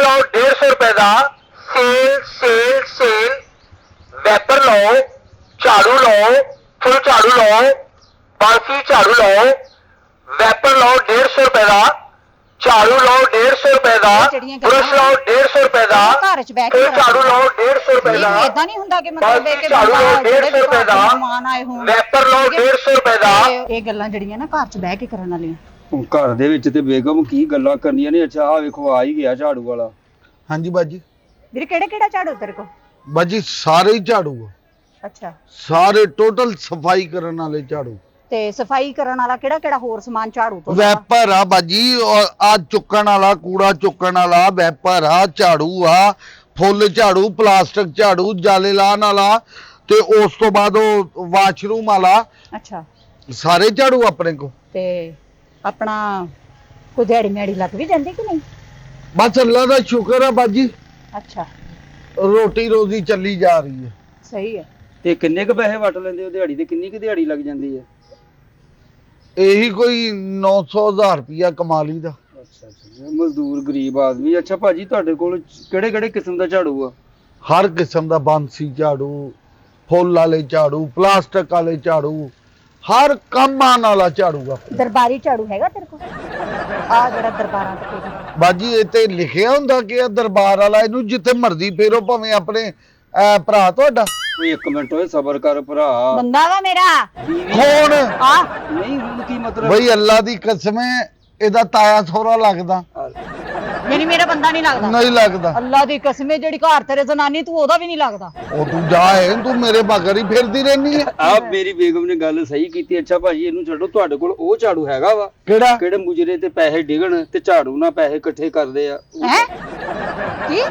लो 150 रुपए का। Sale sale sale. Wiper लो, झाड़ू लो, फुल झाड़ू लो, बांसी झाड़ू लो। वैपर लो 150 रुपए का। झाड़ू लो 150 रुपए का। ब्रश लो 150 रुपए का। फुल झाड़ू लो 150 रुपए का। ਇਦਾਂ ਨਹੀਂ ਹੁੰਦਾ ਕਿ ਮਤਲਬ बांसी झाड़ू लो 150 रुपए का। ਮਹਿਮਾਨ ਆਏ ਹੋਣ वैपर लो 150 रुपए का। ਇਹ ਗੱਲਾਂ ਜਿਹੜੀਆਂ ਨਾ ਘਰ 'ਚ ਬਹਿ ਕੇ ਕਰਨ ਵਾਲੀਆਂ। ਘਰ ਦੇ ਵਿੱਚ ਤੇ ਬੇਗਮ ਕੀ ਗੱਲਾਂ ਕਰਨੀਆਂ ਨੇ। ਅੱਛਾ ਆ ਵੇਖੋ ਆ ਹੀ ਗਿਆ ਝਾੜੂ ਵਾਲਾ। ਹਾਂਜੀ ਬਾਜੀ। ਵੀਰੇ ਕਿਹੜਾ ਝਾੜੂ ਤੇਰੇ ਕੋਲ? ਬਾਜੀ ਸਾਰੇ ਹੀ ਝਾੜੂ ਆ, ਅੱਛਾ। ਸਾਰੇ ਟੋਟਲ ਸਫਾਈ ਕਰਨ ਵਾਲੇ ਝਾੜੂ। ਤੇ ਸਫਾਈ ਕਰਨ ਵਾਲਾ ਕਿਹੜਾ ਹੋਰ ਸਮਾਨ ਝਾੜੂ ਤੋਂ? ਵੈਪਰ ਆ ਬਾਜੀ, ਆ ਚੁੱਕਣ ਵਾਲਾ, ਕੂੜਾ ਚੁੱਕਣ ਵਾਲਾ ਵੈਪਰ ਆ, ਝਾੜੂ ਆ, ਫੁੱਲ ਝਾੜੂ, ਪਲਾਸਟਿਕ ਝਾੜੂ, ਜਾਲੇ ਲਾਣ ਵਾਲਾ, ਤੇ ਉਸ ਤੋਂ ਬਾਅਦ ਉਹ ਵਾਸ਼ਰੂਮ ਵਾਲਾ। ਅੱਛਾ। ਸਾਰੇ ਝਾੜੂ ਆਪਣੇ ਕੋ। ਤੇ ਆਪਣਾ ਕੋਈ ਦਿਹਾੜੀ ਮਿਹੜੀ ਲੱਗ ਵੀ ਜਾਂਦੀ ਕਿ ਨਹੀਂ? ਬਸ ਅੱਲਾ ਦਾ ਸ਼ੁਕਰ ਆ ਬਾਜੀ, ਅੱਛਾ ਰੋਟੀ ਰੋਜ਼ੀ ਚੱਲੀ ਜਾ ਰਹੀ ਹੈ। ਸਹੀ ਹੈ। ਤੇ ਕਿੰਨੇ ਕੁ ਪੈਸੇ ਵਟ ਲੈਂਦੇ ਹੋ ਦਿਹਾੜੀ ਦੇ? ਕਿੰਨੀ ਕੁ ਦਿਹਾੜੀ ਲੱਗ ਜਾਂਦੀ ਹੈ? ਇਹੀ ਕੋਈ 900,000 ਰੁਪਇਆ ਕਮਾ ਲਈਦਾ। ਅੱਛਾ ਅੱਛਾ, ਮਜ਼ਦੂਰ ਗਰੀਬ ਆਦਮੀ। ਅੱਛਾ ਭਾਜੀ ਤੁਹਾਡੇ ਕੋਲ ਕਿਹੜੇ ਕਿਸਮ ਦਾ ਝਾੜੂ ਆ? ਹਰ ਕਿਸਮ ਦਾ, ਬਾਂਸੀ ਝਾੜੂ, ਫੁੱਲ ਵਾਲੇ ਝਾੜੂ, ਪਲਾਸਟਿਕ ਵਾਲੇ ਝਾੜੂ, ਹਰ ਕੰਮ ਆਉਣ ਵਾਲਾ ਝਾੜੂ ਆ। ਦਰਬਾਰੀ ਝਾੜੂ ਹੈਗਾ ਤੇਰੇ ਕੋਲ? ਆ ਜਿਹੜਾ ਦਰਬਾਰਾਂ ਤੇ ਫੇਰਦਾ। ਬਾਜੀ ਇਹ ਤੇ ਲਿਖਿਆ ਹੁੰਦਾ ਕਿ ਇਹ ਦਰਬਾਰ ਵਾਲਾ, ਇਹਨੂੰ ਜਿੱਥੇ ਮਰਜ਼ੀ ਫੇਰੋ, ਭਾਵੇਂ ਆਪਣੇ ਭਰਾ ਤੁਹਾਡਾ। ਓਏ ਇੱਕ ਮਿੰਟ ਓਏ ਸਬਰ ਕਰ ਭਰਾ। ਬੰਦਾ ਵਾ ਮੇਰਾ। ਕੌਣ? ਆ ਨਹੀਂ ਹੁਣ ਕੀ ਮਤਲਬ? ਬਈ ਅੱਲਾ ਦੀ ਕਸਮ ਹੈ, ਇਹਦਾ ਤਾਇਆ ਸੋਹਰਾ ਲੱਗਦਾ। ਨਹੀਂ ਮੇਰਾ ਬੰਦਾ ਨਹੀਂ ਲੱਗਦਾ। ਨਹੀਂ ਲੱਗਦਾ। ਅੱਲਾ ਦੀ ਕਸਮ ਹੈ, ਜਿਹੜੀ ਘਰ ਤੇਰੇ ਜ਼ਨਾਨੀ ਤੂੰ ਉਹਦਾ ਵੀ ਨਹੀਂ ਲੱਗਦਾ। ਉਹ ਤੂੰ ਜਾ ਹੈ, ਤੂੰ ਮੇਰੇ ਮਗਰ ਹੀ ਫਿਰਦੀ ਰਹਿਨੀ ਹੈ। ਆ ਮੇਰੀ ਬੇਗਮ ਨੇ ਗੱਲ ਸਹੀ ਕੀਤੀ। ਅੱਛਾ ਭਾਜੀ ਇਹਨੂੰ ਛੱਡੋ, ਤੁਹਾਡੇ ਕੋਲ ਉਹ ਝਾੜੂ ਹੈਗਾ ਵਾ ਕਿਹੜਾ? ਕਿਹੜੇ ਮੁਜਰੇ ਤੇ ਪੈਸੇ ਡਿਗਣ ਤੇ ਝਾੜੂ ਨਾਲ ਪੈਸੇ ਇਕੱਠੇ ਕਰਦੇ ਆ? ਹੈ ਕੀ?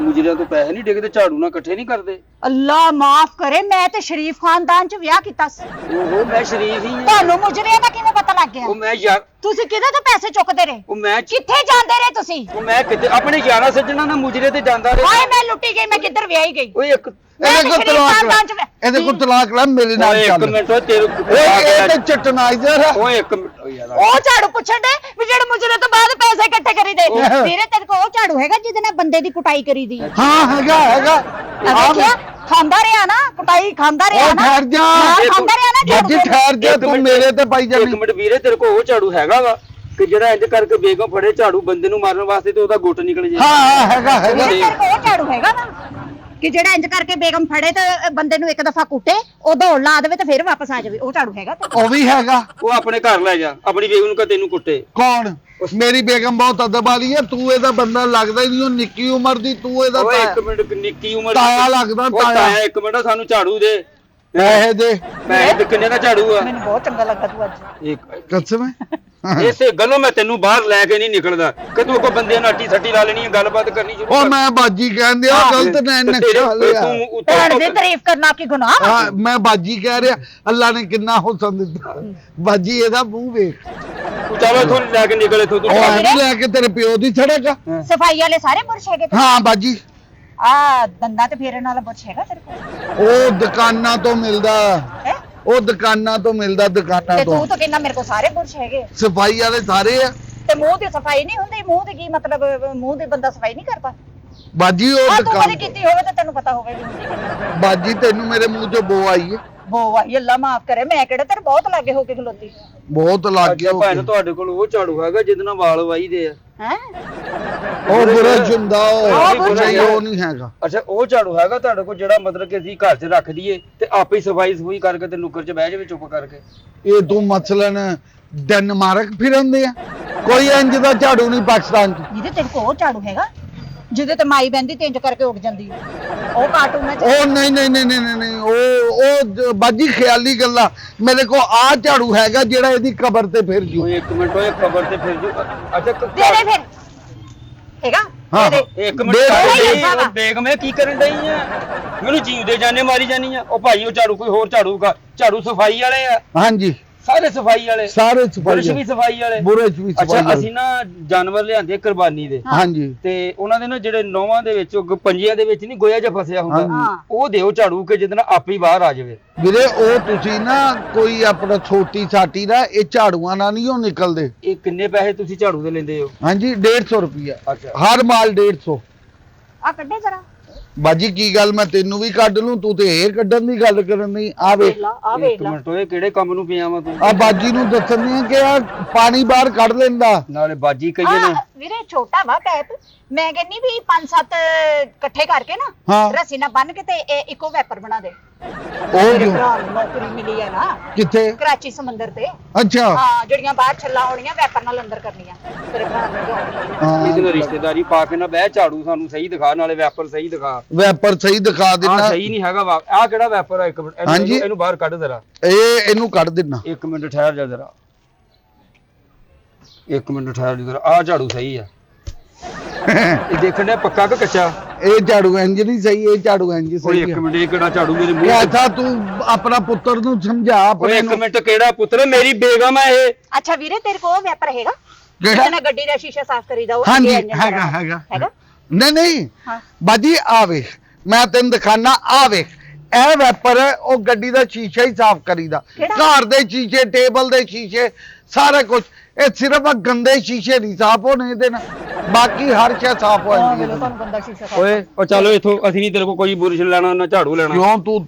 ਮੁਜਰਿਆਂ ਤੋਂ ਪੈਸੇ ਨਹੀਂ ਡਿੱਗਦੇ, ਝਾੜੂ ਨਾਲ ਇਕੱਠੇ ਨਹੀਂ ਕਰਦੇ? ਅੱਲਾ ਮਾਫ ਕਰੇ, ਮੈਂ ਤੇ ਸ਼ਰੀਫ ਖਾਨਦਾਨ 'ਚ ਵਿਆਹ ਕੀਤਾ ਸੀ। ਓਹੋ ਮੈਂ ਸ਼ਰੀਫ ਹੀ ਆ। ਤੁਹਾਨੂੰ ਮੁਜਰੇ ਦਾ ਕਿਵੇਂ ਪਤਾ ਲੱਗ ਗਿਆ? ਉਹ ਮੈਂ ਯਾਰ, ਤੁਸੀਂ ਕਿਹਦੇ ਤੋਂ ਪੈਸੇ ਚੁੱਕਦੇ ਰਹੇ? ਉਹ ਮੈਂ ਕਿੱਥੇ ਜਾਂਦੇ ਰਹੇ ਤੁਸੀਂ? ਉਹ ਮੈਂ ਕਿਤੇ ਆਪਣੇ ਯਾਰਾਂ ਸੱਜਣਾ ਨਾਲ ਮੁਜਰੇ ਤੇ ਜਾਂਦਾ ਰਿਹਾ। ਹਾਏ ਮੈਂ ਲੁੱਟੀ ਗਈ, ਮੈਂ ਕਿੱਧਰ ਵਿਆਹੀ ਗਈ? ਓਏ ਇੱਕ ਇਹਦੇ ਕੋਲ ਤਲਾਕ ਲੈ, ਇਹਦੇ ਕੋਲ ਤਲਾਕ ਲੈ, ਮੇਰੇ ਨਾਲ ਓਏ ਇੱਕ ਚੱਲ। ਮਿੰਟ ਓਏ ਤੇਰੇ ਇਹ ਤੇ ਚਟਨਾਈਜ਼ਰ ਆ। ਓਏ ਇੱਕ ਮਿੰਟ ਓ ਯਾਰ ਉਹ ਝਾੜੂ ਪੁੱਛਣ ਦੇ ਵੀ ਜਿਹੜੇ ਮੁਜਰੇ ਤੋਂ ਬਾਅਦ ਪੈਸੇ ਇਕੱਠੇ ਕਰੀਦੇ। ਵੀਰੇ ਤੇਰੇ ਕੋਲ ਉਹ ਝਾੜੂ ਹੈਗਾ ਜਿਹਦੇ ਨਾਲ ਬੰਦੇ ਦੀ ਕੁਟਾਈ ਕਰੀਦੀ? ਹਾਂ ਹੈਗਾ ਹੈਗਾ। ਦੇਖਿਆ ਖਾਂਦਾ ਰਿਹਾ ਨਾ, ਕੁਟਾਈ ਖਾਂਦਾ ਰਿਹਾ ਉਹ ਨਾ। ਠਹਿਰ ਜਾ ਹਾਂ, ਖਾਂਦਾ ਰਿਹਾ ਨਾ ਝਾੜੂ। ਬਾਜੀ, ਠਹਿਰ ਜਾ, ਤੂੰ ਮੇਰੇ ਤੇ ਪਾਈ ਇੱਕ ਜਾਂਦੀ। ਮਿੰਟ ਵੀਰੇ ਤੇਰੇ ਕੋਲ ਉਹ ਝਾੜੂ ਹੈਗਾ ਵਾ ਕਿ ਜਿਹੜਾ ਇੰਜ ਕਰਕੇ ਬੇਗਮ ਫੜੇ ਝਾੜੂ ਬੰਦੇ ਨੂੰ ਮਾਰਨ ਵਾਸਤੇ ਤੇ ਉਹਦਾ ਗੁੱਟ ਨਿਕਲ ਜੇ? ਹਾਂ ਹੈਗਾ ਹੈਗਾ। ਵੀਰੇ ਤੇਰੇ ਕੋਲ ਉਹ ਝਾੜੂ ਹੈਗਾ ਨਾ ਕਿ ਜਿਹੜਾ ਇੰਜ ਕਰਕੇ ਬੇਗਮ ਫੜੇ ਤੇ ਬੰਦੇ ਨੂੰ ਇੱਕ ਦਫਾ ਕੁੱਟੇ, ਉਹ ਦੌੜ ਲਾ ਦੇਵੇ ਤੇ ਫਿਰ ਵਾਪਸ ਆ ਜਾਵੇ? ਉਹ ਝਾੜੂ ਹੈਗਾ ਤੇਰੇ ਕੋਲ? ਉਹ ਵੀ ਹੈਗਾ। ਉਹ ਆਪਣੇ ਘਰ ਲੈ ਜਾ, ਆਪਣੀ ਬੇਗਮ ਨੂੰ ਕਹ ਤੈਨੂੰ ਕੁੱਟੇ। ਕੌਣ? ਮੇਰੀ ਬੇਗਮ ਬਹੁਤ ਅਦਬ ਵਾਲੀ ਹੈ, ਤੂੰ ਇਹਦਾ ਬੰਦਾ ਲੱਗਦਾ ਹੀ ਨਹੀਂ। ਉਹ ਨਿੱਕੀ ਉਮਰ ਦੀ, ਤੂੰ ਇਹਦਾ ਓਏ ਇੱਕ ਮਿੰਟ, ਨਿੱਕੀ ਉਮਰ ਤਾਇਆ ਲੱਗਦਾ। ਉਹ ਤਾਇਆ ਇੱਕ ਮਿੰਟ ਸਾਨੂੰ ਝਾੜੂ ਦੇ ਪੈਸੇ ਦੇ। ਪੈਸੇ ਕਿੰਨੇ ਦਾ ਝਾੜੂ ਆ? ਮੈਨੂੰ ਬਹੁਤ ਚੰਗਾ ਲੱਗਾ ਤੂੰ ਅੱਜ। ਇੱਕ ਕਸਮ ਹੈ। ਇਸੇ ਗੱਲੋਂ ਮੈਂ ਤੈਨੂੰ ਬਾਹਰ ਲੈ ਕੇ ਨਹੀਂ ਨਿਕਲਦਾ ਕਿ ਤੂੰ ਕੋ ਬੰਦੇ ਨਾਲ ਅੱਟੀ ਸੱਟੀ ਲਾ ਲੈਣੀ ਹੈ, ਗੱਲਬਾਤ ਕਰਨੀ ਸ਼ੁਰੂ ਉਹ ਮੈਂ ਬਾਜੀ ਕਹਿੰਦੇ ਆ, ਗਲਤ ਨੇ ਨਕਸ਼ਾ ਲਿਆ। ਭੈਣ ਦੀ ਤਾਰੀਫ ਕਰਨਾ ਕੀ ਗੁਨਾਹ? ਹਾਂ ਮੈਂ ਬਾਜੀ ਕਹਿ ਰਿਹਾ, ਅੱਲਾ ਨੇ ਕਿੰਨਾ ਹੁਸਨ ਦਿੱਤਾ। ਬਾਜੀ ਇਹਦਾ ਮੂੰਹ ਵੇਖ। ਤੂੰ ਚਲੋ ਇੱਥੋਂ ਲੈ ਕੇ ਨਿਕਲ ਇੱਥੋਂ ਤੂੰ। ਉਹ ਐਂ ਨੀ ਲੈ ਕੇ ਤੇਰੇ ਪਿਓ ਦੀ ਛੜੇਗਾ। ਸਫਾਈ ਵਾਲੇ ਸਾਰੇ ਬੁਰਸ਼ ਹੈਗੇ? ਹਾਂ ਬਾਜੀ। ਆ ਦੰਦਾਂ ਤੇ ਫੇਰਨ ਵਾਲਾ ਬੁਰਸ਼ ਹੈਗਾ ਤੇਰੇ ਕੋਲ? ਉਹ ਦੁਕਾਨਾਂ ਤੋਂ ਮਿਲਦਾ। ਹੈ ਉਹ ਦੁਕਾਨਾਂ ਤੋਂ ਮਿਲਦਾ, ਦੁਕਾਨਾਂ ਤੇ ਤੋਂ। ਤੂੰ ਤਾਂ ਕਹਿੰਦਾ ਮੇਰੇ ਕੋਲ ਸਾਰੇ ਬੁਰਸ਼ ਹੈਗੇ। ਸਫਾਈ ਵਾਲੇ ਸਾਰੇ ਆ। ਤੇ ਮੂੰਹ ਦੀ ਸਫਾਈ ਨਹੀਂ ਹੁੰਦੀ? ਮੂੰਹ ਦੀ ਕੀ ਮਤਲਬ? ਮੂੰਹ ਦੀ ਬੰਦਾ ਸਫਾਈ ਨਹੀਂ ਕਰਦਾ? ਬਾਜੀ ਉਹ ਆ ਤੂੰ ਕਦੇ ਦੁਕਾਨ। ਕੀਤੀ ਹੋਵੇ ਤਾਂ ਤੈਨੂੰ ਪਤਾ ਹੋਵੇ ਵੀ ਹੁੰਦੀ ਕਿਵੇਂ। ਬਾਜੀ ਤੈਨੂੰ ਮੇਰੇ ਮੂੰਹ ਚੋਂ ਬੋ ਆਈ ਹੈ। ਬੋ ਆਈ, ਅੱਲਾ ਮਾਫ ਕਰੇ, ਮੈਂ ਕਿਹੜੇ ਤੇਰੇ ਬਹੁਤ ਲਾਗੇ ਹੋ ਕੇ ਖਲੋਤੀ? ਬਹੁਤ ਲੱਗ ਗਿਆ। ਅੱਛਾ ਭੈਣ ਤੁਹਾਡੇ ਕੋਲ ਉਹ ਝਾੜੂ ਹੈਗਾ ਜਿਹਦੇ ਨਾਲ ਵਾਲ ਵਾਹੀਦੇ ਆ? ਹੈ ਉਹ ਬੁਰਸ਼ ਹੁੰਦਾ, ਉਹ ਨਹੀਂ ਉਹ ਨਹੀਂ ਹੈਗਾ। ਅੱਛਾ ਉਹ ਝਾੜੂ ਹੈਗਾ ਤੁਹਾਡੇ ਕੋਲ ਜਿਹੜਾ ਮਤਲਬ ਕਿ ਅਸੀਂ ਘਰ 'ਚ ਰੱਖ ਦਈਏ ਤੇ ਆਪੇ ਸਫਾਈ ਕਰਕੇ ਤੇ ਨੁੱਕਰ 'ਚ ਬਹਿ ਜਾਵੇ ਚੁੱਪ ਕਰਕੇ? ਇਹ ਤੂੰ ਮਸਲਨ ਡੈਨਮਾਰਕ ਫਿਰੰਦੇ ਆ, ਕੋਈ ਇੰਜ ਦਾ ਝਾੜੂ ਨਹੀਂ ਪਾਕਿਸਤਾਨ 'ਚ। ਜਿਹਦੇ ਤੇਰੇ ਕੋਲ ਉਹ ਝਾੜੂ ਹੈਗਾ ਜਿਹਦੇ ਤੇ ਮਾਈ ਬਹਿੰਦੀ ਤੇ ਇੰਜ ਕਰਕੇ ਉੱਡ ਜਾਂਦੀ ਹੈ? ਉਹ ਕਾਰਟੂਨ ਚ? ਉਹ ਨਹੀਂ ਨਹੀਂ ਨਹੀਂ ਨਹੀਂ ਨਹੀਂ, ਉਹ ਬਾਜੀ ਖਿਆਲੀ ਗੱਲਾਂ। ਮੇਰੇ ਕੋਲ ਆ ਝਾੜੂ ਹੈਗਾ ਜਿਹੜਾ ਇਹਦੀ ਕਬਰ ਤੇ ਫਿਰ ਜੂ। ਓਏ ਇੱਕ ਮਿੰਟ ਓਏ ਖਬਰ ਤੇ ਫਿਰ ਜੂ। ਅੱਛਾ ਦੇ ਦੇ ਫਿਰ ਹੈਗਾ? ਹਾਂ, ਦੇ ਦੇ। ਇੱਕ ਮਿੰਟ ਦੇ। ਬੇਗਮ ਇਹ ਕੀ ਕਰਨ ਡਈ ਆ? ਮੈਨੂੰ ਜੀਵਦੇ ਜਾਨੇ ਮਾਰੀ ਜਾਨੀ ਆ। ਉਹ ਭਾਈ ਉਹ ਝਾੜੂ ਕੋਈ ਹੋਰ ਝਾੜੂ ਝਾੜੂ ਸਫਾਈ ਵਾਲੇ ਆ? ਹਾਂਜੀ ਸਾਰੇ ਸਫਾਈ ਵਾਲੇ, ਸਾਰੇ ਬੁਰਸ਼ ਵੀ ਸਫਾਈ ਸਫਾਈ ਵਾਲੇ। ਬੁਰਸ਼ ਵੀ ਅੱਛਾ, ਸਫਾਈ ਅਸੀਂ ਨਾ ਜਾਨਵਰ ਲਿਆਂਦੇ ਕੁਰਬਾਨੀ ਦੇ, ਹਾਂਜੀ ਤੇ ਉਹਨਾਂ ਦੇ ਨਾ ਜਿਹੜੇ ਨੌਵਾਂ ਦੇ ਵਿੱਚ ਪੰਜੀਆਂ ਦੇ ਵਿੱਚ ਨਹੀਂ ਗੋਇਆ ਜਿਹਾ ਫਸਿਆ ਹੁੰਦਾ, ਹਾਂ। ਉਹ ਦਿਓ ਝਾੜੂ ਕੇ ਜਿਹਦੇ ਨਾਲ ਆਪੇ ਹੀ ਬਾਹਰ ਆ ਜਾਵੇ। ਵੀਰੇ ਉਹ ਤੁਸੀਂ ਨਾ ਕੋਈ ਆਪਣਾ ਛੋਟੀ ਛਾਟੀ ਦਾ ਇਹ ਝਾੜੂਆਂ ਨਾਲ ਨਹੀਂ ਉਹ ਨਿਕਲਦੇ। ਇਹ ਕਿੰਨੇ ਪੈਸੇ ਤੁਸੀਂ ਝਾੜੂ ਦੇ ਲੈਂਦੇ ਹੋ? ਹਾਂਜੀ 150 ਰੁਪਿਆ ਅੱਛਾ, ਹਰ ਮਾਲ 150। ਆ ਕੱਢੇ ਜਰਾ ਬਾਜੀ ਕੀ ਗੱਲ ਮੈਂ ਤੈਨੂੰ ਵੀ ਕੱਢ ਲੂੰ, ਤੂੰ ਤੇ ਇਹ ਕੱਢਣ ਦੀ ਗੱਲ ਕਰਨ ਦੀ ਆ ਵੇ। ਵੇਖ ਲਾ ਆ ਵੇਖ ਇੱਕ ਲਾ ਮਿੰਟ, ਓਏ ਕਿਹੜੇ ਕੰਮ ਨੂੰ ਪਿਆ ਵਾ ਤੂੰ? ਆ ਬਾਜੀ ਨੂੰ ਦੱਸਣੀ ਕਿ ਆ ਪਾਣੀ ਬਾਹਰ ਕੱਢ ਲੈਂਦਾ। ਨਾਲੇ ਬਾਜੀ ਕਹੀਏ ਨਾ, ਵੀਰੇ ਛੋਟਾ ਵਾ ਪੈਪ, ਮੈਂ ਕਹਿੰਨੀ ਵੀ 5-7 ਇਕੱਠੇ ਕਰਕੇ ਨਾ ਹਾਂ। ਰੱਸੀ ਨਾਲ ਬੰਨ ਕੇ ਤੇ ਇਹ ਇੱਕੋ ਵੈਪਰ ਬਣਾ ਦੇ। ਉਹ ਮੇਰੇ ਕਿਉਂ? ਭਰਾ ਨੂੰ ਨੌਕਰੀ ਮਿਲੀ ਹੈ ਨਾ ਕਿੱਥੇ? ਕਰਾਚੀ ਸਮੁੰਦਰ ਤੇ। ਅੱਛਾ ਹਾਂ, ਜਿਹੜੀਆਂ ਬਾਹਰ ਛੱਲਾਂ ਹੋਣੀਆਂ ਵੈਪਰ ਨਾਲ ਅੰਦਰ ਕਰਨੀਆਂ। ਤੇਰੇ ਭਰਾ ਨੂੰ job ਮਿਲੀ ਹੈ। ਹਾਂ ਇਹਦੇ ਨਾਲ ਰਿਸ਼ਤੇਦਾਰੀ ਪਾ ਕੇ ਨਾ ਬਹਿ, ਝਾੜੂ ਸਾਨੂੰ ਸਹੀ ਦਿਖਾ, ਨਾਲੇ ਵੈਪਰ ਸਹੀ ਦਿਖਾ। ਵੈਪਰ ਸਹੀ ਦਿਖਾ ਆ ਦੇਣਾ। ਸਹੀ ਨਹੀਂ ਹੈਗਾ ਵਾ, ਆ ਕਿਹੜਾ ਵੈਪਰ ਆ? ਇੱਕ ਮਿੰਟ, ਹਾਂਜੀ। ਇਹਨੂੰ ਬਾਹਰ ਕੱਢ ਜ਼ਰਾ। ਇਹਨੂੰ ਕੱਢ ਦੇਣਾ। ਇੱਕ ਮਿੰਟ ਠਹਿਰ ਜਾ ਜ਼ਰਾ, ਇੱਕ ਮਿੰਟ ਠਹਿਰ ਜਾ ਜ਼ਰਾ। ਆ ਝਾੜੂ ਸਹੀ ਆ? ਇਹ ਦੇਖਣ ਦਾ ਪੱਕਾ ਕਿ ਕੱਚਾ? ਇਹ ਝਾੜੂ ਇੰਜ ਨਹੀਂ ਸਹੀ, ਇਹ ਝਾੜੂ ਇੰਜ ਓਏ ਸਹੀ ਇੱਕ ਆ। ਮਿੰਟ, ਇਹ ਕਿਹੜਾ ਝਾੜੂ ਮੇਰੇ ਮੂੰਹ ਤੇ? ਐਸਾ ਤੂੰ ਆਪਣਾ ਪੁੱਤਰ ਨੂੰ ਸਮਝਾ ਓਏ ਆਪਣੇ ਇੱਕ ਨੂੰ। ਮਿੰਟ, ਕਿਹੜਾ ਪੁੱਤਰ? ਮੇਰੀ ਬੇਗਮ ਹੈ ਇਹ। ਅੱਛਾ ਵੀਰੇ, ਤੇਰੇ ਕੋਲ ਵੈਪਰ ਹੈਗਾ ਕਿਹੜਾ? ਜਿਹਦੇ ਨਾਲ ਗੱਡੀ ਦਾ ਸ਼ੀਸ਼ਾ ਸਾਫ਼ ਕਰੀਦਾ? ਉਹ ਹਾਂਜੀ ਅੱਗੇ engine ਹੈਗਾ ਵਾਲਾ। ਹੈਗਾ ਹੈਗਾ? ਨਹੀਂ ਨਹੀਂ ਹਾਂ। ਬਾਜੀ ਆ ਵੇਖ, ਮੈਂ ਤੈਨੂੰ ਦਿਖਾਣਾ, ਆ ਵੇਖ ਇਹ ਵੈਪਰ ਹੈ, ਉਹ ਗੱਡੀ ਦਾ ਸ਼ੀਸ਼ਾ ਹੀ ਸਾਫ਼ ਕਰੀਦਾ। ਕਿਹੜਾ? ਘਰ ਦੇ ਸ਼ੀਸ਼ੇ, ਟੇਬਲ ਦੇ ਸ਼ੀਸ਼ੇ, ਸਾਰਾ ਕੁਝ। ਇਹ ਸਿਰਫ ਆ ਗੰਦੇ ਸ਼ੀਸ਼ੇ ਨਹੀਂ ਸਾਫ਼ ਹੋਣੇ ਇਹਦੇ ਨਾਲ, ਬਾਕੀ ਹਰ ਸ਼ੈ ਸਾਫ਼ ਹੋ ਹਾਂ, ਜਾਂਦੀ ਵੇਲੋ ਹੈ। ਤੁਹਾਨੂੰ ਗੰਦਾ ਸ਼ੀਸ਼ਾ ਸਾਫ਼ ਓਏ ਉਹ ਚਲੋ ਇਥੋਂ, ਅਸੀਂ ਨਹੀਂ ਤੇਰੇ ਕੋਲ ਕੋਈ ਬੁਰਸ਼ ਲੈਣਾ ਨਾ ਝਾੜੂ ਲੈਣਾ। ਕਿਉਂ ਤੂੰ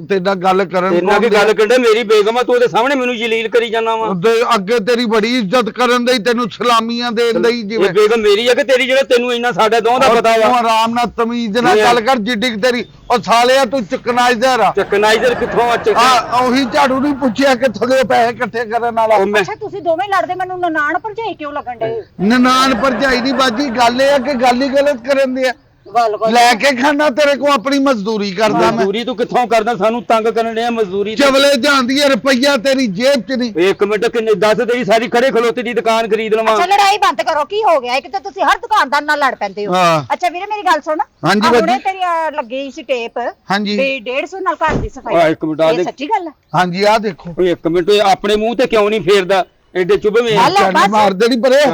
ਤੇਰੇ ਨਾਲ ਗੱਲ ਕਰਨ ਤੇਰੇ ਨਾਲ ਕੀ ਗੱਲ ਕਰਦੇ? ਮੇਰੀ ਬੇਗਮ ਆ, ਤੂੰ ਉਹਦੇ ਸਾਹਮਣੇ ਮੈਨੂੰ ਜਲੀਲ ਕਰੀ ਜਾਣਾ ਵਾ। ਉਹਦੇ ਅੱਗੇ ਤੇਰੀ ਬੜੀ ਇੱਜ਼ਤ ਕਰਨ ਦੀ, ਤੈਨੂੰ ਸਲਾਮੀਆਂ ਦੇਣ ਲਈ, ਇਹ ਜਿਵੇਂ ਬੇਗਮ ਮੇਰੀ ਆ ਕਿ ਤੇਰੀ? ਜਿਹੜਾ ਤੈਨੂੰ ਇੰਨਾ ਸਾਡੇ ਦੋਹਾਂ ਦਾ ਪਤਾ ਤੂੰ ਵਾ। ਆਰਾਮ ਨਾਲ ਤਮੀਜ਼ ਨਾਲ ਗੱਲ ਕਰ, ਜਿੱਡੀ ਕੁ ਤੇਰੀ ਉਹ ਸਾਲਿਆ ਤੂੰ ਚੁਕਨਾਈਜ਼ਰ ਆ। ਚੱਕਨਾਈਜ਼ਰ ਕਿੱਥੋਂ ਆ? ਆ ਉਹੀ ਝਾੜੂ ਨਹੀਂ ਪੁੱਛਿਆ ਕਿੱਥੋਂ ਦੇ ਪੈਸੇ ਇਕੱਠੇ ਕਰਨ ਵਾਲਾ। ਉਹ ਮੈਂ ਅੱਛਾ, ਤੁਸੀਂ ਦੋਵੇਂ ਲੜਦੇ, ਮੈਨੂੰ ਨਨਾਣ ਭਰਜਾਈ ਕਿਉਂ ਲੱਗਣ ਡੇ? ਨਨਾਣ ਭਰਜਾਈ ਦੀ ਬਾਜੀ ਗੱਲ ਇਹ ਆ ਕਿ ਗੱਲ ਹੀ ਗਲਤ ਕਰਨ ਦੀ ਆ। ਗੱਲ ਕਰ ਲੈ ਕੇ ਖਾਣਾ ਤੇਰੇ ਕੋ ਆਪਣੀ ਮਜ਼ਦੂਰੀ ਕਰਦਾ ਮੈਂ। ਮਜ਼ਦੂਰੀ ਤੂੰ ਕਿੱਥੋਂ ਕਰਦਾ? ਸਾਨੂੰ ਤੰਗ ਕਰਨ ਡਿਆ ਮਜ਼ਦੂਰੀ ਤੇ। ਚਵਲੇ ਜਾਂਦੀ ਹੈ, ਰੁਪਈਆ ਤੇਰੀ ਜੇਬ 'ਚ ਨਹੀਂ। ਇੱਕ ਮਿੰਟ, ਕਿੰਨੇ ਦੱਸ ਤੇਰੀ ਸਾਰੀ ਖੜੇ ਖਲੋਤੇ ਦੀ ਦੁਕਾਨ ਖਰੀਦ ਲਵਾਂ? ਅੱਛਾ, ਲੜਾਈ ਬੰਦ ਕਰੋ। ਕੀ ਹੋ ਗਿਆ? ਇੱਕ ਤਾਂ ਤੁਸੀਂ ਹਰ ਦੁਕਾਨਦਾਰ ਨਾਲ ਲੜ ਪੈਂਦੇ ਹੋ। ਹਾਂ। ਅੱਛਾ ਵੀਰੇ, ਮੇਰੀ ਗੱਲ ਸੁਣ। ਹਾਂਜੀ ਆਹ ਬਾਜੀ। ਹੁਣੇ ਤੇਰੀ ਲੱਗੀ ਸੀ ਟੇਪ ਹਾਂਜੀ ਵੀ 150 ਨਾਲ ਘਰ ਦੀ ਓਏ ਸਫਾਈ। ਇੱਕ ਮਿੰਟ, ਆ ਇਹ ਦੇਖ। ਸੱਚੀ ਗੱਲ ਹੈ? ਹਾਂਜੀ ਆ ਦੇਖੋ, ਓਏ ਇੱਕ ਮਿੰਟ, ਓਏ ਆਪਣੇ ਮੂੰਹ ਤੇ ਕਿਉਂ ਨਹੀਂ ਫੇਰਦਾ? ਐਡੇ ਚੁੱਭਵੇਂ ਹੱਲ। ਲੈ, ਚੱਲ ਬਸ। ਮਾਰਦੇ ਨਹੀਂ ਪਰੇ।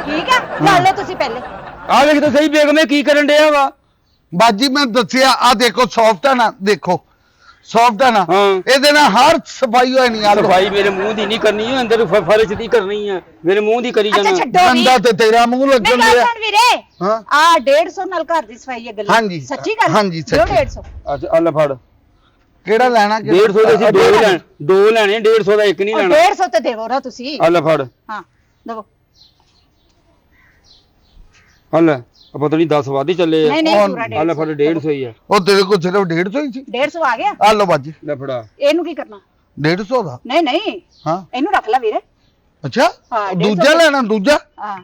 ਠੀਕ ਹੈ, ਲੜ ਲੈ ਤੁਸੀਂ ਪਹਿਲੇ। ਆ ਵੇਖ ਤਾਂ ਸਹੀ, ਬੇਗਮ ਇਹ ਕੀ ਕਰਨ ਡਿਆ ਵਾ? ਬਾਜੀ ਮੈਂ ਦੱਸਿਆ, ਆ ਦੇਖੋ ਸੌਫਟ ਹੈ ਨਾ, ਦੇਖੋ ਸੌਫਟ ਹੈ ਨਾ, ਹਾਂ। ਇਹਦੇ ਨਾਲ ਹਰ ਸਫਾਈ ਹੋਈ ਨਹੀਂ ਆ। ਸਫਾਈ ਮੇਰੇ ਮੂੰਹ ਦੀ ਨਹੀਂ ਕਰਨੀ, ਅੰਦਰ ਫਰਸ਼ ਦੀ ਕਰਨੀ ਆ, ਮੇਰੇ ਮੂੰਹ ਦੀ ਕਰੀ ਅੱਛਾ ਜਾਣਾ। ਛੱਡੋ ਵੀ। ਗੰਦਾ ਤੇ ਤੇਰਾ ਮੂੰਹ ਮੇਰੀ ਲੱਗਣ ਗੱਲ ਦਿਆ। ਸੁਣ ਵੀਰੇ, ਹਾਂ ਆ 150 ਨਾਲ ਘਰ ਦੀ ਸਫਾਈ ਹੈ ਗੱਲ? ਹਾਂਜੀ। ਸੱਚੀ ਗੱਲ? ਹਾਂਜੀ, ਦਿਓ ਸੱਚੀ। 150। ਅੱਛਾ ਆ ਲੈ ਫੜ, ਕਿਹੜਾ ਲੈਣਾ? 150 ਦੇ ਅਸੀਂ ਦੋ ਲੈਣੇ, 150 ਦਾ ਇੱਕ ਨਹੀਂ ਉਹ ਲੈਣਾ। 150 ਤੇ ਦੇਵੋ ਨਾ ਤੁਸੀਂ। ਆ ਲੈ ਫੜ, ਹਾਂ ਦਵੋ। ਆ ਲੈ, ਆ ਪਤਾ ਨਹੀਂ 10 ਵੱਧ ਹੀ ਚੱਲੇ ਆ। ਨਹੀਂ ਨਹੀਂ, ਉਹ- ਪੂਰਾ ਆ ਲੈ 150। ਫੜ, 150 ਹੀ ਆ। ਉਹ ਤੇਰੇ ਕੋਲ ਸਿਰਫ 150 ਹੀ ਸੀ। 150 ਆ ਗਿਆ। ਆ ਲਓ ਬਾਜੀ, ਲੈ ਫੜਾ। ਇਹਨੂੰ ਕੀ ਕਰਨਾ? 150 ਦਾ। ਨਹੀਂ ਨਹੀਂ, ਹਾਂ ਇਹਨੂੰ ਰੱਖ ਲੈ ਵੀਰੇ। ਅੱਛਾ, ਹਾਂ, 150 ਦੂਜਾ ਲੈਣਾ? ਦੂਜਾ ਹਾਂ,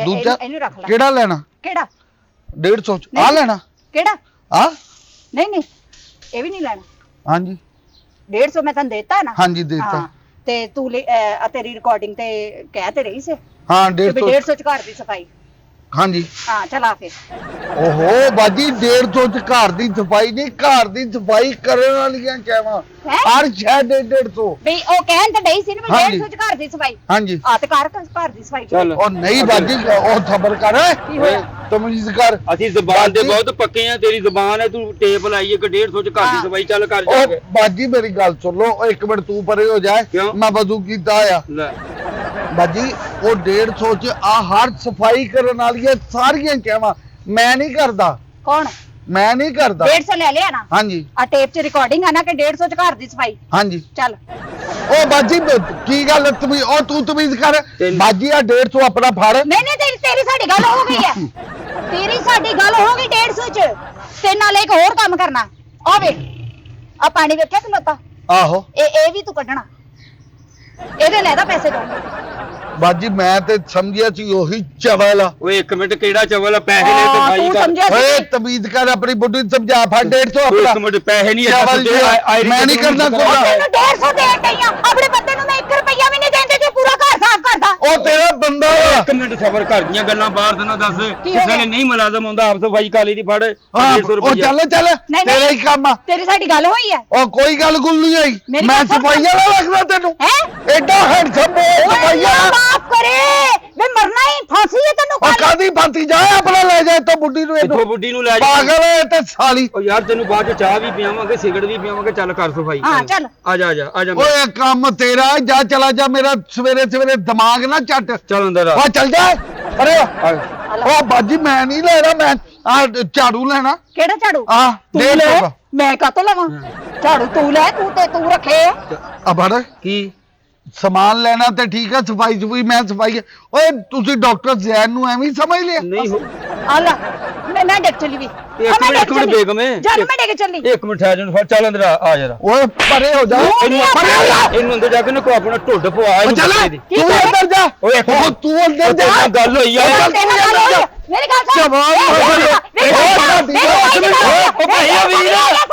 ਦੂਜਾ ਇਹਨੂੰ ਰੱਖ ਲੈ। ਕਿਹੜਾ ਲੈਣਾ? ਕਿਹੜਾ? 150 ਚ ਆ ਨਹੀਂ। ਲੈਣਾ? ਕਿਹੜਾ? ਆ ਨਹੀਂ ਨਹੀਂ, ਇਹ ਵੀ ਨਹੀਂ ਲੈਣਾ। ਹਾਂਜੀ 150 ਮੈਂ ਤੈਨੂੰ ਦੇਤਾ ਨਾ। ਹਾਂਜੀ ਦੇਤਾ। ਹਾਂ, ਤੇ ਤੂੰ ਤੇਰੀ ਰਿਕਾਰਡਿੰਗ ਤੇ ਕਹਿ ਤੇ ਰਹੀ ਸੀ ਹਾਂ ਕਿ 150 150 ਚ ਘਰ ਦੀ ਸਫਾਈ। ਹਾਂਜੀ। ਹਾਂ ਚਲਾ ਫਿਰ। ਓਹੋ ਬਾਜੀ 150 ਚ ਘਰ ਦੀ ਸਫਾਈ ਨਹੀਂ, ਘਰ ਦੀ ਸਫਾਈ ਕਰਨ ਵਾਲੀਆਂ ਚਾਹਾਂ ਹੈਂ? ਹਰ ਸ਼ੈ 150। ਬਈ ਉਹ ਕਹਿਣ ਤੇ ਡਈ ਸੀ ਨਾ ਵੀ ਹਾਂਜੀ। 150 ਚ ਘਰ ਦੀ ਸਫਾਈ। ਹਾਂਜੀ ਆ ਤੇ ਘਰ ਦੀ ਸਫਾਈ ਚੱਲ। ਉਹ ਨਹੀਂ ਬਾਜੀ, ਉਹ ਸਬਰ ਕਰ, ਕੀ ਹੋਇਆ? ਤਮੀਜ਼ ਕਰ। ਅਸੀਂ ਜ਼ਬਾਨ ਦੇ ਬਾਜੀ- ਬਹੁਤ ਪੱਕੇ ਆ, ਤੇਰੀ ਜ਼ਬਾਨ ਹੈ, ਤੂੰ ਟੇਪ ਲਾਈ ਇੱਕ 150 ਚ ਘਰ ਦੀ ਹਾਂ। ਸਫਾਈ ਚੱਲ ਕਰ ਜਾ ਉਹ ਕੇ। ਬਾਜੀ ਮੇਰੀ ਗੱਲ ਸੁਣ ਲਓ, ਉਹ ਇੱਕ ਮਿੰਟ ਤੂੰ ਪਰੇ ਹੋ ਜਾਏ, ਕਿਉਂ? ਮੈਂ ਵਜ਼ੂ ਕੀਤਾ ਆ। ਲੈ ਬਾਜੀ ਉਹ 150 ਚ ਆ ਹਰ ਸਫਾਈ ਕਰਨ ਵਾਲੀਆਂ ਸਾਰੀਆਂ ਚਾਹਾਂ ਮੈਂ ਨਹੀਂ ਕਰਦਾ, ਕੌਣ? ਮੈਂ ਨਹੀਂ ਕਰਦਾ। 150 ਲੈ ਲਿਆ ਨਾ? ਹਾਂਜੀ ਆ ਟੇਪ 'ਚ ਰਿਕਾਰਡਿੰਗ ਆ ਨਾ ਕਿ 150 ਚ ਘਰ ਦੀ ਸਫਾਈ। ਹਾਂਜੀ। ਚੱਲ। ਉਹ ਬਾਜੀ ਕੀ ਗੱਲ ਤਮੀਜ਼, ਉਹ ਤੂੰ ਤਮੀਜ਼ ਕਰ। ਬਾਜੀ ਆ 150 ਆਪਣਾ ਫੜ। ਨਹੀਂ ਨਹੀਂ, ਤੇਰੀ ਸਾਡੀ ਗੱਲ ਹੋ ਗਈ ਹੈ। ਤੇਰੀ ਸਾਡੀ ਗੱਲ ਹੋ ਗਈ 150 ਚ। ਤੇ ਨਾਲ ਇੱਕ ਹੋਰ ਕੰਮ ਕਰਨਾ। ਆ ਵੇਖ, ਆ ਪਾਣੀ ਵੇਖਿਆ ਖਲੋਤਾ? ਆਹੋ ਇਹ ਵੀ ਤੂੰ ਕੱਢਣਾ। ਇਹਦੇ ਲੈ ਦਾ ਪੈਸੇ ਦੋ। ਬਾਜੀ ਮੈਂ ਤੇ ਸਮਝਿਆ ਸੀ ਉਹੀ ਚਵਲ ਆ। ਓਏ ਇੱਕ ਮਿੰਟ, ਕਿਹੜਾ ਚਵਲ ਆ? ਪੈਸੇ ਲੈ ਹਾਂ, ਸਫਾਈ ਤੂੰ ਕਰ। ਸਮਝਿਆ ਓਏ ਸੀ। ਤਮੀਜ਼ ਕਰ, ਆਪਣੀ ਬੁੱਢੀ ਨੂੰ ਸਮਝਾ, ਫੜ 150 ਓਏ ਇੱਕ ਆਪਣਾ ਮਿੰਟ, ਪੈਸੇ ਨਹੀਂ ਚਵਲ ਜੀ, ਮੈਂ ਨਹੀਂ ਕਰਨਾ ਉਹ ਕੋਲਾ। ਤੈਨੂੰ 150 ਦੇਣ ਡਈ ਆ, ਆਪਣੇ ਬੰਦੇ ਨੂੰ ਮੈਂ 1 ਰੁਪਈਆ ਵੀ ਨਹੀਂ ਦਿੰਦੇ ਜੇ ਪੂਰਾ ਘਰ ਸਾਫ਼ ਕਰਦਾ। ਉਹ ਤੇਰਾ ਬੰਦਾ ਵਾ। ਇੱਕ ਮਿੰਟ ਸਬਰ ਕਰ ਦੀਆਂ ਗੱਲਾਂ ਬਾਹਰ ਦੇ ਨਾ ਦੱਸ ਹੋ ਕਿਸੇ ਗਿਆ? ਨੇ ਨਹੀਂ ਮੁਲਾਜ਼ਮ ਆਉਂਦਾ ਆਪ ਸਫਾਈ ਕਾਲੀ ਦੀ ਫੜ ਹਾਂ 500 ਉਹ ਰੁਪਏ ਚੱਲ ਨਹੀਂ, ਤੇਰਾ ਹੀ ਕੰਮ ਆ ਤੇਰੀ ਸਾਡੀ ਗੱਲ ਹੋਈ ਹੈ ਉਹ ਕੋਈ ਗੱਲ ਗੁੱਲ ਨਹੀਂ ਆਈ ਮੇਰੀ ਮੈਂ ਗੱਲ ਸੁਣ। ਸਫਾਈ ਵਾਲਾ ਲੱਗਦਾ ਤੈਨੂੰ ਹੈ ਐਡਾ ਹੈਂਡਸਮ ਸਫਾਈ ਵਾਲਾ ਮਾਫ ਕਰੇ ਵੇ ਮਰਨਾ ਹੀ ਫਾਂਸੀ ਹੈ ਤੈਨੂੰ ਉਹ ਕਾਦੀ ਬੰਤੀ ਜਾ ਆਪਣਾ ਲੈ ਜਾ ਇੱਥੋਂ ਬੁੱਢੀ ਨੂੰ ਇੱਥੋਂ ਬੁੱਢੀ ਨੂੰ ਲੈ ਜਾ ਪਾਗਲ ਹੈ ਤੇ ਸਾਲੀ ਉਹ ਯਾਰ ਤੈਨੂੰ ਬਾਅਦ ਚ ਚਾਹ ਵੀ ਪਿਆਵਾਂਗੇ ਸਿਗਰਟ ਵੀ ਪਿਆਵਾਂਗੇ ਚੱਲ ਕਰ ਸਫਾਈ ਹਾਂ, ਚੱਲ। ਆ ਜਾ ਆ ਜਾ ਆ ਜਾ ਓਏ ਕੰਮ ਤੇਰਾ ਜਾ ਚਲਾ ਜਾ ਮੇਰਾ ਸਵੇਰੇ ਸਵੇਰੇ ਦਿਮਾਗ ਨਾ ਚੱਟ ਚੱਲ ਅੰਦਰ ਆ ਉਹ ਚੱਲ ਜਾ ਅਰੇ ਆ। ਉਹ ਬਾਜੀ ਮੈਂ ਨਹੀਂ ਲੈਣਾ ਮੈਂ ਆ ਝਾੜੂ ਲੈਣਾ ਕਿਹੜਾ ਝਾੜੂ ਆ ਤੂੰ ਦੇ ਲੈ ਮੈਂ ਕਾਤੋਂ ਲਵਾਂ ਝਾੜੂ ਤੂੰ ਲੈ ਤੂੰ ਰੱਖੇ ਆ ਫੜ ਕੀ ਸਮਾਨ ਲੈਣਾ ਤੇ ਠੀਕ ਹੈ ਸਫਾਈ ਸੁਫਾਈ ਮੈਂ ਸਫਾਈ ਓਏ ਤੁਸੀਂ ਡਾਕਟਰ ਜ਼ੈਨ ਨੂੰ ਐਵੇਂ ਹੀ ਸਮਝ ਲਿਆ ਨਹੀਂ ਹੋ ਆ ਲੈ ਮੈਂ ਡਿੱਗ ਚਲੀ ਵੀ ਇੱਕ ਮਿੰਟ ਬੇਗਮੇ ਚੱਲ ਮੈਂ ਡਿੱਗ ਚੱਲੀ ਇੱਕ ਮਿੰਟ ਠਹਿਰ ਜਾ ਚੱਲ ਅੰਦਰ ਆ ਜਰਾ ਓਏ ਪਰੇ ਹੋ ਜਾ ਪਰੇ ਹੋ ਜਾ ਇਹਨੂੰ ਅੰਦਰ ਜਾ ਕੇ ਨਾ ਕੋ ਆਪਣਾ ਢੁੱਡ ਪਵਾ ਉਹ ਇਹਨੂੰ ਚੱਲ ਬੱਚੇ ਦੀ। ਤੂੰ ਅੰਦਰ ਜਾ ਓਏ ਇੱਕ ਉਹ ਤੂੰ ਅੰਦਰ ਜਾ ਉਹ ਗੱਲ ਹੋਈ ਆ ਚੱਲ ਤੂੰ ਅੰਦਰ ਜਾ ਮੇਰੀ ਗੱਲ ਸੁਣ ਜਵਾਨ ਹੋ ਗਿਆ। ਮੇਰੀ ਗੱਲ ਸੁਣ। ਉਹ ਭਾਈ ਆ ਵੀਰ। ਸਾਡਾ